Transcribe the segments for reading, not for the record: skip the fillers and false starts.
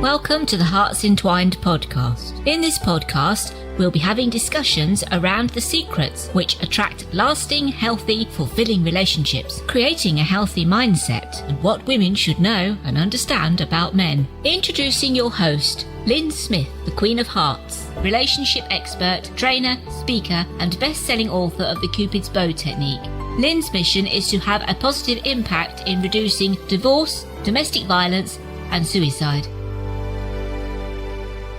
Welcome to the HEARTS Entwined podcast. In this podcast, we'll be having discussions around the secrets which attract lasting, healthy, fulfilling relationships, creating a healthy mindset, and what women should know and understand about men. Introducing your host, Lyn Smith, the Queen of Hearts, relationship expert, trainer, speaker, and best-selling author of the Cupid's Bow technique. Lyn's mission is to have a positive impact in reducing divorce, domestic violence, and suicide.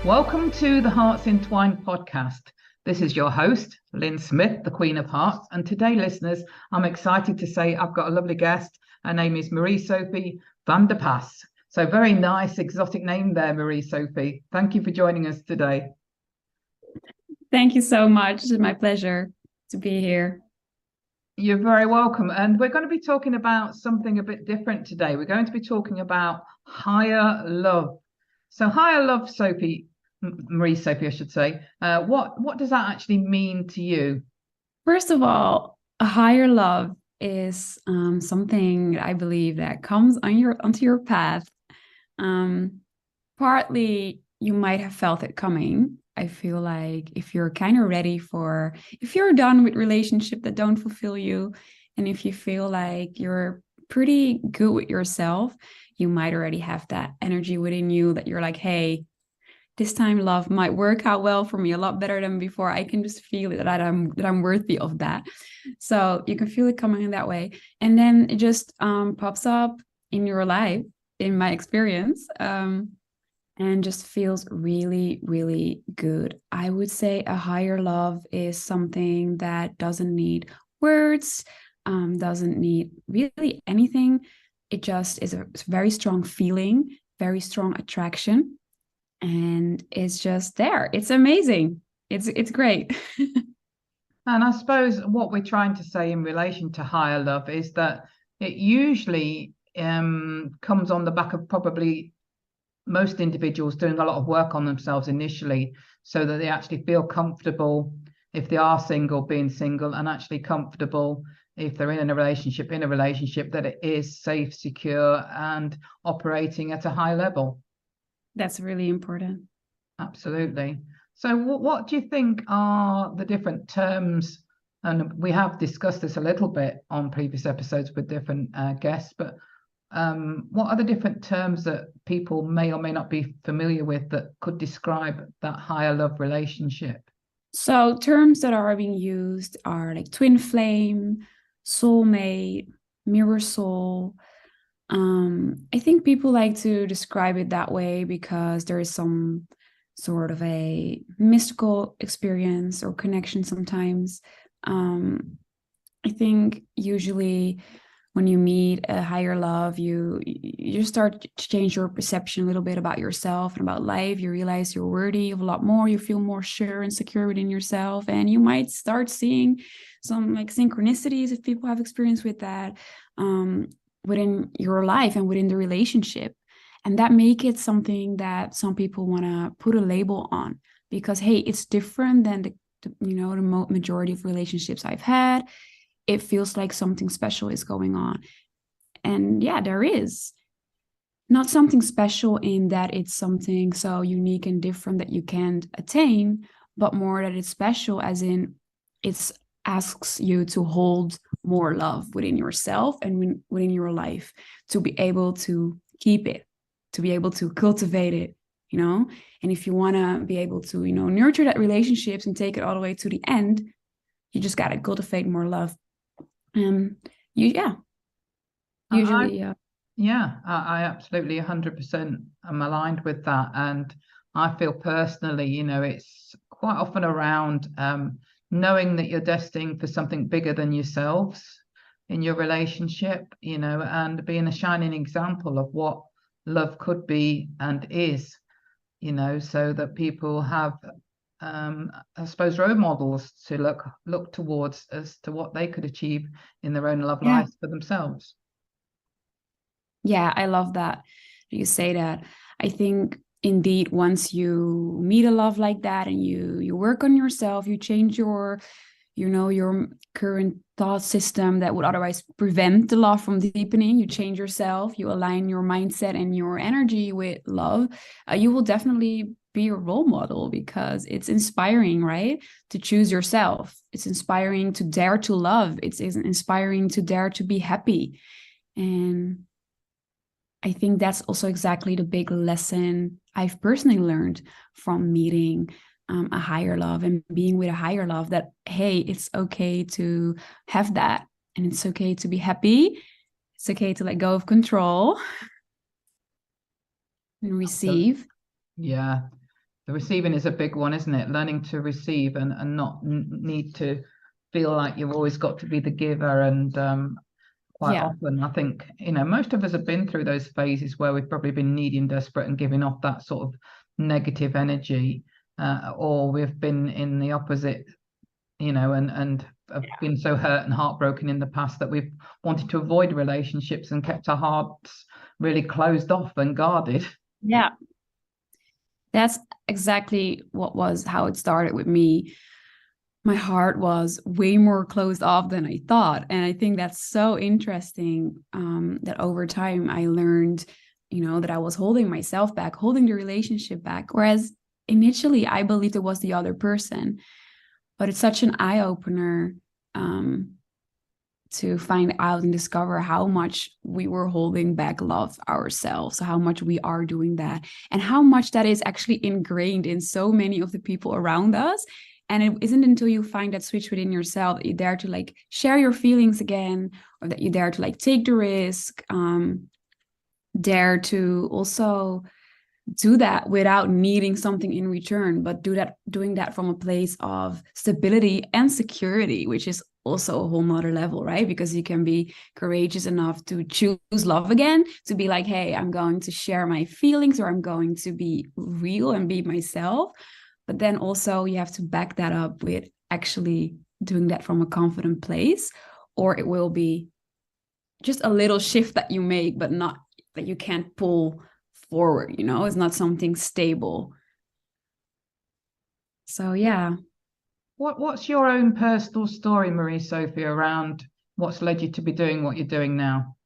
Welcome to the HEARTS Entwined podcast. This is your host, Lyn Smith, the Queen of Hearts. And today, listeners, I'm excited to say I've got a lovely guest. Her name is Marie-Sophie Van De Pas. So very nice, exotic name there, Marie-Sophie. Thank you for joining us today. Thank you so much. It's my pleasure to be here. You're very welcome. And we're going to be talking about something a bit different today. We're going to be talking about higher love. So higher love, Marie-Sophie, I should say. What does that actually mean to you? First of all, a higher love is something I believe that comes onto your path. Partly, you might have felt it coming. I feel like if you're kind of ready if you're done with relationships that don't fulfill you, and if you feel like you're pretty good with yourself, you might already have that energy within you that you're like, hey, this time love might work out well for me, a lot better than before. I can just feel it, that I'm worthy of that. So you can feel it coming in that way. And then it just pops up in your life, in my experience, and just feels really, really good. I would say a higher love is something that doesn't need words, doesn't need really anything. It just is a very strong feeling, very strong attraction. And it's just there. It's amazing. It's great. And I suppose what we're trying to say in relation to higher love is that it usually comes on the back of probably most individuals doing a lot of work on themselves initially, so that they actually feel comfortable if they are single, being single, and actually comfortable if they're in a relationship that it is safe, secure, and operating at a high level. That's really important. Absolutely. So what do you think are the different terms? And we have discussed this a little bit on previous episodes with different guests, but what are the different terms that people may or may not be familiar with that could describe that higher love relationship? So terms that are being used are like twin flame, soulmate, mirror soul. I think people like to describe it that way because there is some sort of a mystical experience or connection sometimes. I think usually when you meet a higher love, you start to change your perception a little bit about yourself and about life. You realize you're worthy of a lot more. You feel more sure and secure within yourself. And you might start seeing some like synchronicities, if people have experience with that, within your life and within the relationship. And that make it something that some people want to put a label on because, hey, it's different than the majority of relationships I've had. It feels like something special is going on. And yeah, there is. Not something special in that it's something so unique and different that you can't attain, but more that it's special as in it asks you to hold more love within yourself and within your life, to be able to keep it, to be able to cultivate it, and if you want to be able to, nurture that relationships and take it all the way to the end, you just got to cultivate more love. I absolutely 100% am aligned with that. And I feel personally, it's quite often around knowing that you're destined for something bigger than yourselves in your relationship, and being a shining example of what love could be and is, so that people have, I suppose, role models to look towards as to what they could achieve in their own love lives for themselves. Yeah, I love that you say that. I think indeed, once you meet a love like that and you work on yourself, you change your your current thought system that would otherwise prevent the love from deepening. You change yourself, you align your mindset and your energy with love, you will definitely be a role model, because it's inspiring, right? To choose yourself. It's inspiring to dare to love. It's inspiring to dare to be happy. And I think that's also exactly the big lesson I've personally learned from meeting a higher love and being with a higher love, that, hey, it's okay to have that. And it's okay to be happy. It's okay to let go of control and receive. Yeah. The receiving is a big one, isn't it? Learning to receive and not need to feel like you've always got to be the giver. And quite often, I think, most of us have been through those phases where we've probably been needy and desperate and giving off that sort of negative energy. Or we've been in the opposite, and have been so hurt and heartbroken in the past that we've wanted to avoid relationships and kept our hearts really closed off and guarded. Yeah. That's exactly how it started with me. My heart was way more closed off than I thought. And I think that's so interesting, that over time I learned, that I was holding myself back, holding the relationship back. Whereas initially I believed it was the other person. But it's such an eye-opener to find out and discover how much we were holding back love ourselves, how much we are doing that, and how much that is actually ingrained in so many of the people around us. And it isn't until you find that switch within yourself that you dare to share your feelings again, or that you dare to take the risk, dare to also do that without needing something in return, but doing that from a place of stability and security, which is also a whole nother level, right? Because you can be courageous enough to choose love again, to be like, hey, I'm going to share my feelings, or I'm going to be real and be myself. But then also you have to back that up with actually doing that from a confident place, or it will be just a little shift that you make, but not that you can't pull forward, it's not something stable. So yeah. What's your own personal story, Marie-Sophie, around what's led you to be doing what you're doing now?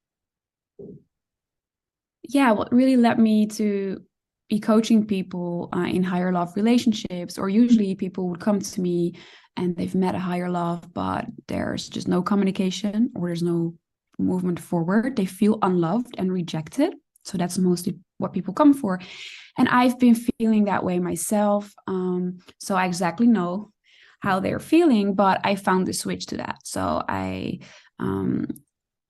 Yeah, what really led me to be coaching people in higher love relationships, or usually people would come to me and they've met a higher love, but there's just no communication, or there's no movement forward. They feel unloved and rejected. So that's mostly what people come for. And I've been feeling that way myself. So I exactly know how they're feeling, but I found the switch to that. So I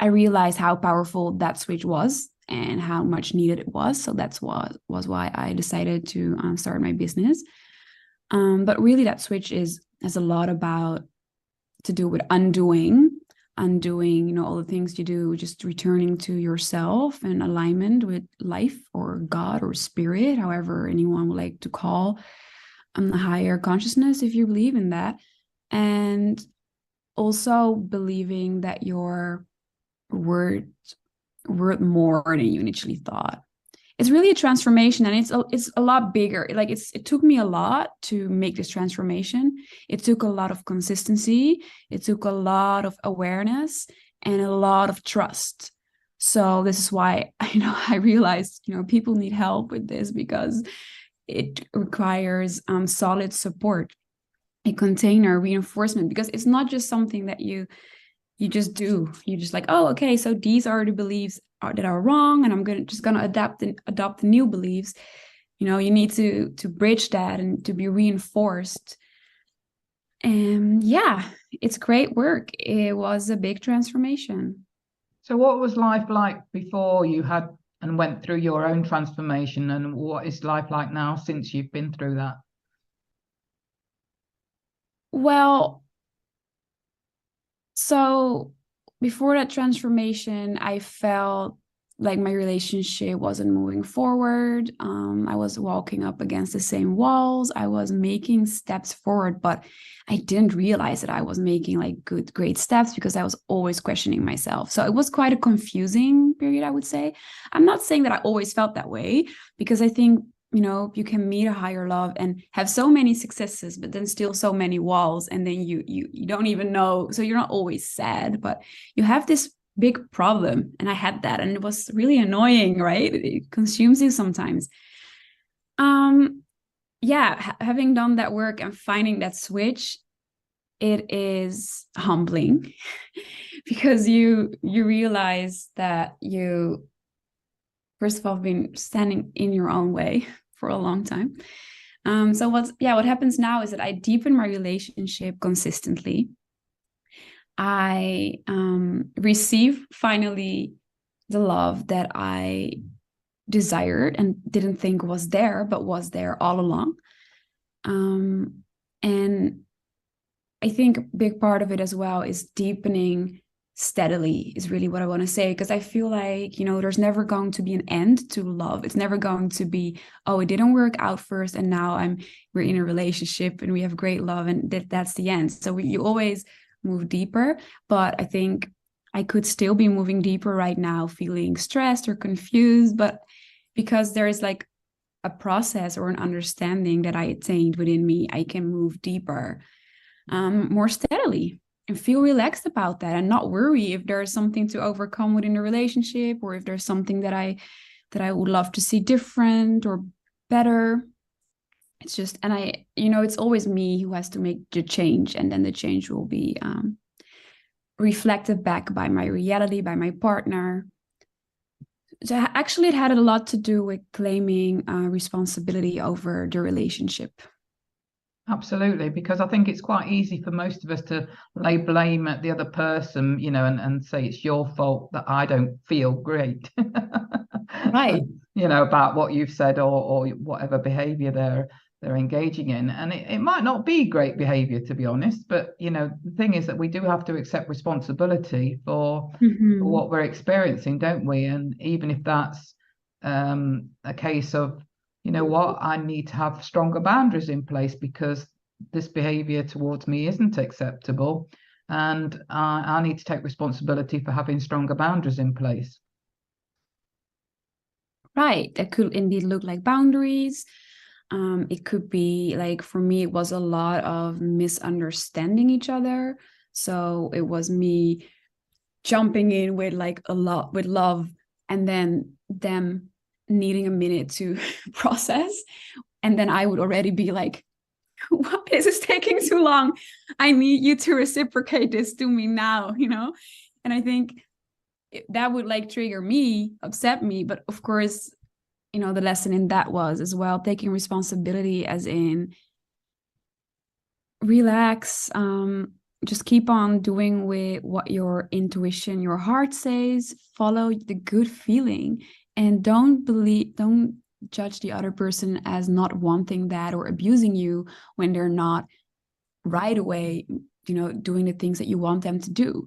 realized how powerful that switch was and how much needed it was. So that's what was why I decided to start my business. But really that switch has a lot to do with undoing, all the things you do, just returning to yourself and alignment with life or God or spirit, however anyone would like to call a higher consciousness, if you believe in that. And also believing that you're worth more than you initially thought. It's really a transformation, and it's a lot bigger. It took me a lot to make this transformation. It took a lot of consistency. It took a lot of awareness and a lot of trust. So this is why I realized people need help with this, because it requires solid support, a container, reinforcement, because it's not just something that you just do. You just oh, okay, so these are the beliefs that are wrong, and I'm gonna adopt the new beliefs. You need to bridge that and to be reinforced. And yeah, it's great work. It was a big transformation. So what was life like before you had and went through your own transformation, and what is life like now since you've been through that? Well, so before that transformation, I felt like my relationship wasn't moving forward. I was walking up against the same walls. I was making steps forward, but I didn't realize that I was making great steps, because I was always questioning myself. So it was quite a confusing period, I would say. I'm not saying that I always felt that way, because I think you can meet a higher love and have so many successes, but then still so many walls, and then you don't even know. So you're not always sad, but you have this big problem. And I had that, and it was really annoying, right? It consumes you sometimes. Having done that work and finding that switch, it is humbling because you realize that you, first of all, have been standing in your own way for a long time. So what happens now is that I deepen my relationship consistently. I receive finally the love that I desired and didn't think was there, but was there all along. And I think a big part of it as well is deepening steadily is really what I want to say, because I feel like, there's never going to be an end to love. It's never going to be, oh, it didn't work out first and now we're in a relationship and we have great love and that's the end. So you always move deeper, but I think I could still be moving deeper right now, feeling stressed or confused, but because there is like a process or an understanding that I attained within me, I can move deeper, more steadily, and feel relaxed about that, and not worry if there's something to overcome within the relationship, or if there's something that I would love to see different or better. It's just, and it's always me who has to make the change, and then the change will be reflected back by my reality, by my partner. So actually, it had a lot to do with claiming responsibility over the relationship. Absolutely, because I think it's quite easy for most of us to lay blame at the other person, and say it's your fault that I don't feel great. Right. About what you've said or whatever behavior they're engaging in. And it might not be great behavior, to be honest, but the thing is that we do have to accept responsibility for what we're experiencing, don't we? And even if that's a case of, I need to have stronger boundaries in place because this behavior towards me isn't acceptable, and I need to take responsibility for having stronger boundaries in place. Right. That could indeed look like boundaries. It could be like, for me, it was a lot of misunderstanding each other. So it was me jumping in with with love, and then them needing a minute to process, and then I would already be like, what, this is taking too long, I need you to reciprocate this to me now, and I think that would trigger me, upset me. But of course, the lesson in that was as well taking responsibility, as in relax, just keep on doing with what your intuition, your heart says, follow the good feeling, and don't judge the other person as not wanting that or abusing you when they're not right away, doing the things that you want them to do.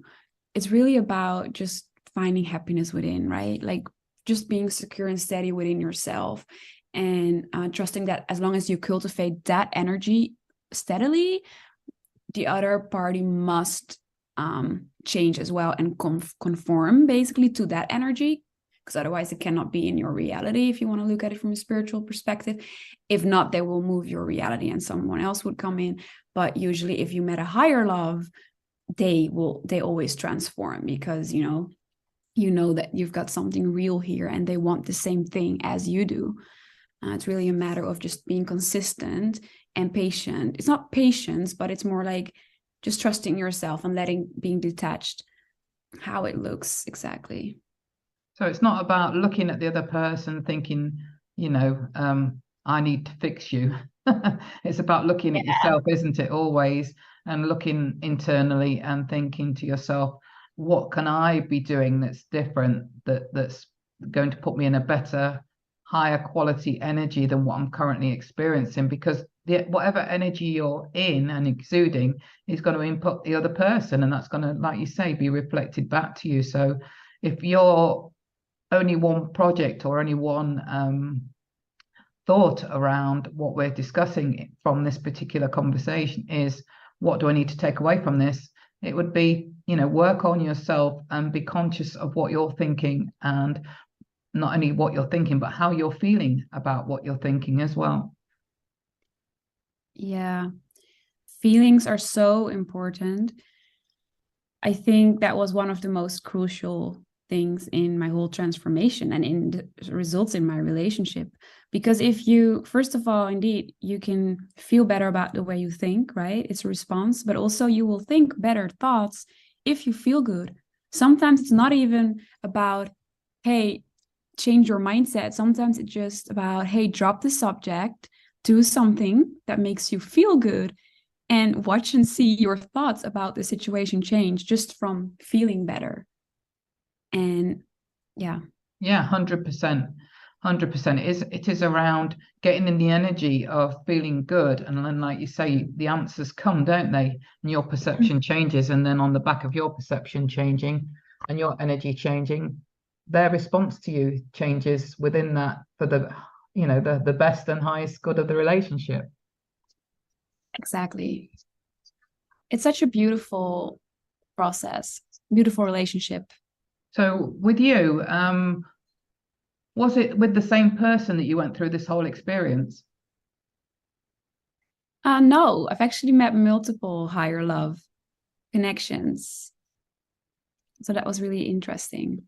It's really about just finding happiness within, right? Like just being secure and steady within yourself, and trusting that as long as you cultivate that energy steadily, the other party must change as well and conform basically to that energy, because otherwise it cannot be in your reality if you want to look at it from a spiritual perspective. If not, they will move your reality and someone else would come in. But usually if you met a higher love, they always transform, because you know that you've got something real here and they want the same thing as you do. It's really a matter of just being consistent and patient. It's not patience, but it's more like just trusting yourself and being detached how it looks exactly. So it's not about looking at the other person thinking, I need to fix you. It's about looking at yourself, isn't it, always, and looking internally and thinking to yourself, what can I be doing that's different, that's going to put me in a better, higher quality energy than what I'm currently experiencing? Because whatever energy you're in and exuding is going to input the other person, and that's going to, like you say, be reflected back to you. So if you're only one project or only one thought around what we're discussing from this particular conversation is, what do I need to take away from this? It would be, work on yourself and be conscious of what you're thinking, and not only what you're thinking, but how you're feeling about what you're thinking as well. Yeah. Feelings are so important. I think that was one of the most crucial things in my whole transformation and in the results in my relationship. Because if you, first of all, indeed, you can feel better about the way you think, right? It's a response, but also you will think better thoughts if you feel good. Sometimes it's not even about, hey, change your mindset. Sometimes it's just about, hey, drop the subject, do something that makes you feel good, and watch and see your thoughts about the situation change just from feeling better. And yeah. Yeah, 100%. 100%. It is around getting in the energy of feeling good. And then, like you say, the answers come, don't they? And your perception changes. And then on the back of your perception changing and your energy changing, their response to you changes within that for the best and highest good of the relationship. Exactly. It's such a beautiful process, beautiful relationship. So with you, was it with the same person that you went through this whole experience? No, I've actually met multiple higher love connections. So that was really interesting.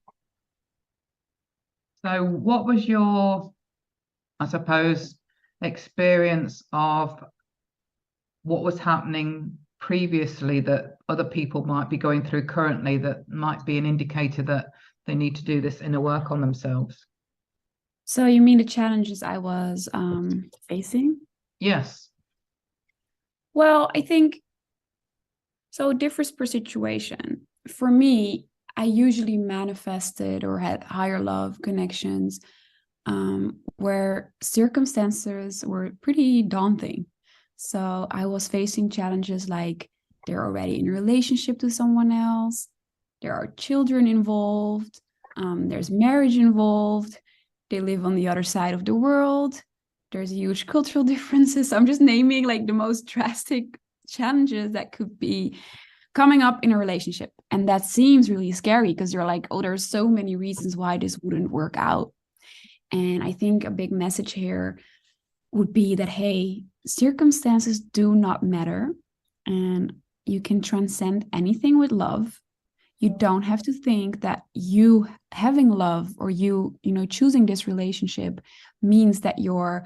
So what was your, I suppose, experience of what was happening previously that other people might be going through currently that might be an indicator that they need to do this inner work on themselves? So you mean the challenges I was facing? Yes. Well, I think so it differs per situation. For me, I usually manifested or had higher love connections where circumstances were pretty daunting. So I was facing challenges like they're already in a relationship to someone else, there are children involved, there's marriage involved, they live on the other side of the world, there's huge cultural differences. I'm just naming like the most drastic challenges that could be coming up in a relationship. And that seems really scary because you're like, oh, there's so many reasons why this wouldn't work out. And I think a big message here would be that, hey, circumstances do not matter and you can transcend anything with love. You don't have to think that you having love or you choosing this relationship means that you're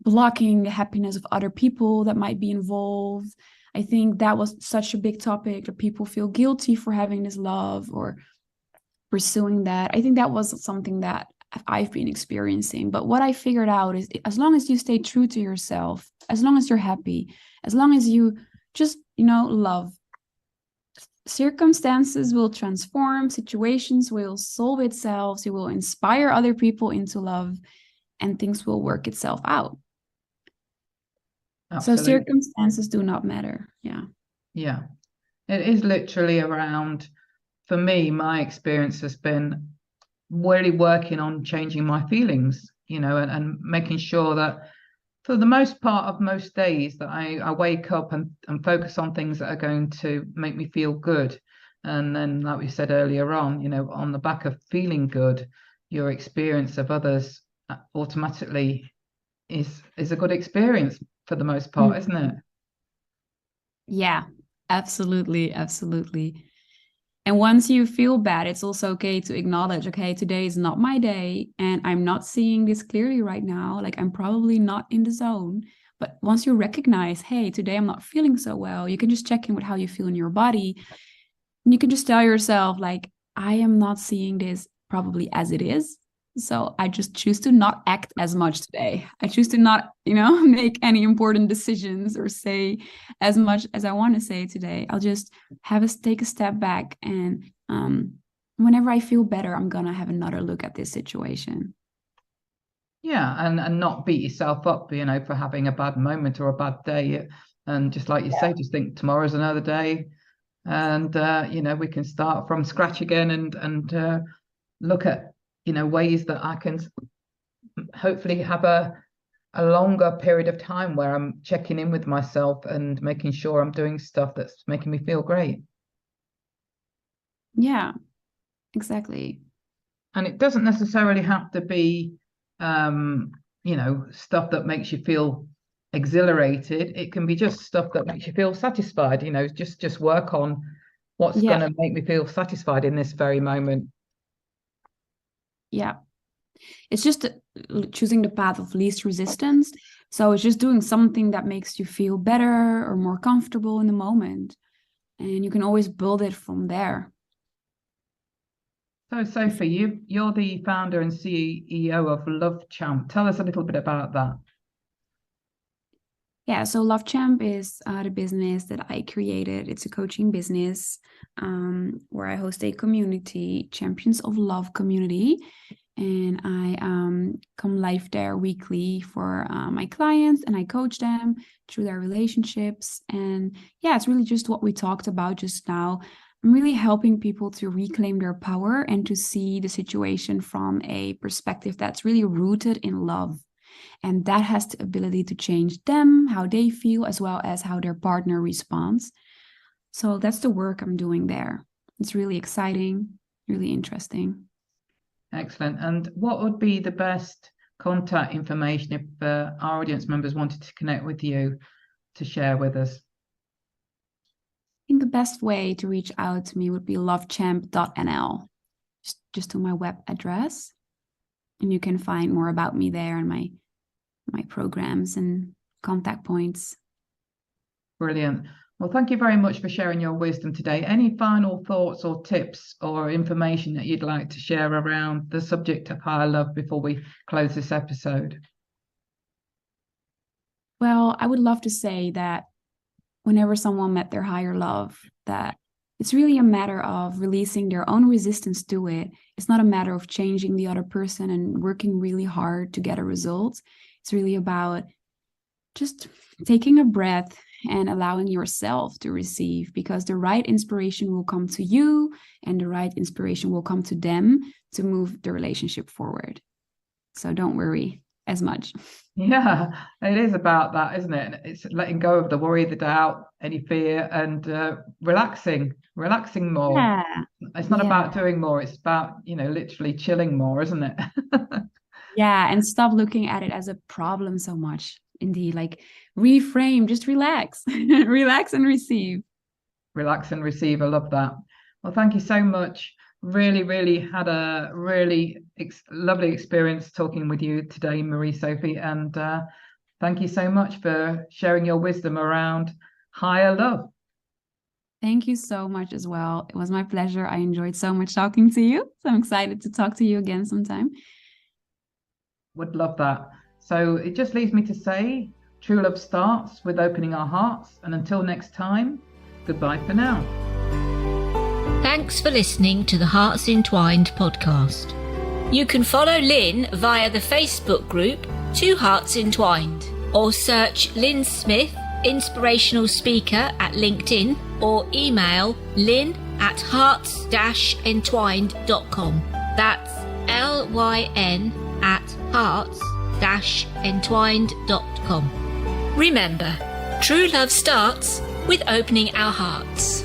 blocking the happiness of other people that might be involved. I think that was such a big topic that people feel guilty for having this love or pursuing that. I think that was something that I've been experiencing. But what I figured out is as long as you stay true to yourself, as long as you're happy, as long as you just, love, circumstances will transform, situations will solve itself, you will inspire other people into love, and things will work itself out. Absolutely. So circumstances do not matter. Yeah. Yeah. It is literally around, for me, my experience has been really working on changing my feelings, and making sure that for the most part of most days that I wake up and focus on things that are going to make me feel good. And then, like we said earlier on the back of feeling good, your experience of others automatically is a good experience for the most part, isn't it? Yeah, absolutely. Absolutely. And once you feel bad, it's also okay to acknowledge, okay, today is not my day and I'm not seeing this clearly right now. Like I'm probably not in the zone. But once you recognize, hey, today I'm not feeling so well, you can just check in with how you feel in your body. And you can just tell yourself, like, I am not seeing this probably as it is. So I just choose to not act as much today. I choose to not, make any important decisions or say as much as I want to say today. I'll just take a step back, and whenever I feel better, I'm gonna have another look at this situation. Yeah, and not beat yourself up, for having a bad moment or a bad day. And just like you say, just think tomorrow's another day, and we can start from scratch again and look at ways that I can hopefully have a longer period of time where I'm checking in with myself and making sure I'm doing stuff that's making me feel great. Yeah, exactly. And it doesn't necessarily have to be, stuff that makes you feel exhilarated. It can be just stuff that makes you feel satisfied. Just work on what's going to make me feel satisfied in this very moment. Yeah. It's just choosing the path of least resistance. So it's just doing something that makes you feel better or more comfortable in the moment. And you can always build it from there. So Sophie, you're the founder and CEO of LoveChamp. Tell us a little bit about that. Yeah, so LoveChamp is the business that I created. It's a coaching business where I host a community, Champions of Love community. And I come live there weekly for my clients, and I coach them through their relationships. And yeah, it's really just what we talked about just now. I'm really helping people to reclaim their power and to see the situation from a perspective that's really rooted in love. And that has the ability to change them, how they feel, as well as how their partner responds. So that's the work I'm doing there. It's really exciting, really interesting. Excellent. And what would be the best contact information if our audience members wanted to connect with you to share with us? I think the best way to reach out to me would be lovechamp.nl, just to my web address. And you can find more about me there and my programs and contact points. Brilliant. Well, thank you very much for sharing your wisdom today. Any final thoughts or tips or information that you'd like to share around the subject of higher love before we close this episode? Well, I would love to say that whenever someone met their higher love, that it's really a matter of releasing their own resistance to it. It's not a matter of changing the other person and working really hard to get a result. It's really about just taking a breath and allowing yourself to receive, because the right inspiration will come to you and the right inspiration will come to them to move the relationship forward. So don't worry as much. Yeah, it is about that, isn't it? It's letting go of the worry, the doubt, any fear, and relaxing more. Yeah. It's not about doing more. It's about, literally chilling more, isn't it? Yeah. And stop looking at it as a problem so much. Indeed, like reframe, just relax, relax and receive. Relax and receive. I love that. Well, thank you so much. Really had a really lovely experience talking with you today, Marie-Sophie. And thank you so much for sharing your wisdom around higher love. Thank you so much as well. It was my pleasure. I enjoyed so much talking to you. So I'm excited to talk to you again sometime. Would love that. So it just leaves me to say, true love starts with opening our hearts. And until next time, goodbye for now. Thanks for listening to the Hearts Entwined podcast. You can follow Lyn via the Facebook group Two Hearts Entwined, or search Lyn Smith, inspirational speaker, at LinkedIn, or email lyn@hearts-entwined.com. That's LYN@hearts-entwined.com. Remember, true love starts with opening our hearts.